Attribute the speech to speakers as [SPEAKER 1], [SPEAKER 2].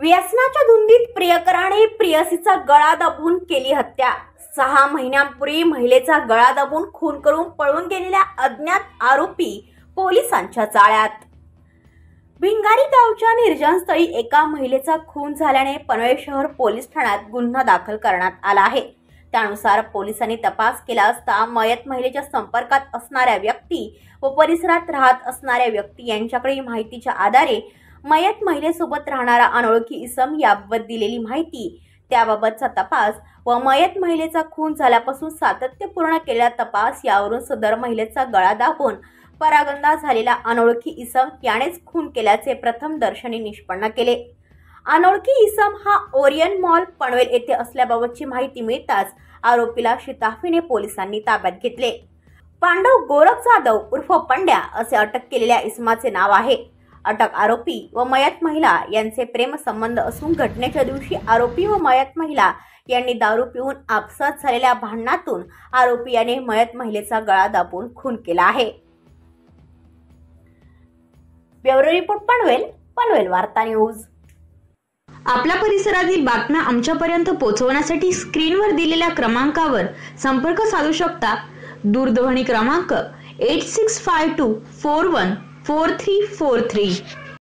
[SPEAKER 1] व्यसनाच्या धुंदीत प्रियकराने प्रेयसीचा गळा दाबून केली हत्या। 6 महिन्यांपूर्वी महिलेचा गळा दाबून खून करून पळून गेलेल्या अज्ञात आरोपी पोलिसांच्या जाळ्यात। भिंगारी गावच्या निर्जन स्थळी एका महिलेचा खून झाल्याने पनवेल शहर पोलीस ठाण्यात गुन्हा दाखल करण्यात आला आहे। त्यानुसार पोलिसांनी तपास केला असता मयत महिलेच्या संपर्कात असणाऱ्या व्यक्ती व परिसरात राहत असणाऱ्या व्यक्ती यांच्याकडे माहितीच्या आधारे मयत महिलेसोबत राहणारा अनोळखी इसम याबाबत दिलेली माहिती, त्याबाबतचा तपास व मयत महिलेचा खून झाल्यापासून सातत्यपूर्ण केलेला तपास यावरून सदर महिलेचा गळा दाबून परागंदा झालेला अनोळखी इसम यानेच खून केल्याचे प्रथम दर्शनी निष्पन्न केले। अनोळखी इसम हा ओरियन मॉल पनवेल येथे असल्याबाबतची माहिती मिळताच आरोपीला शिताफीने पोलिसांनी ताब्यात घेतले। पांडव गोरख जाधव उर्फ पंड्या असे अटक केलेल्या इसमाचे नाव आहे। अटक आरोपी व मयत महिला यांचे प्रेम संबंध असून घटनेच्या दिवशी आरोपी व मयत महिला यांनी दारू पिऊन आपसात झालेल्या भांडणातून आरोपी याने मयत महिलेचा गळा दाबून खून केला आहे। ब्युरो रिपोर्ट पनवेल वार्ता न्यूज।
[SPEAKER 2] आपल्या परिसरातील बातम्या आमच्यापर्यंत पोहोचवण्यासाठी स्क्रीनवर दिलेल्या क्रमांकावर संपर्क साधू शकता। दूरध्वनी क्रमांक 8652414343।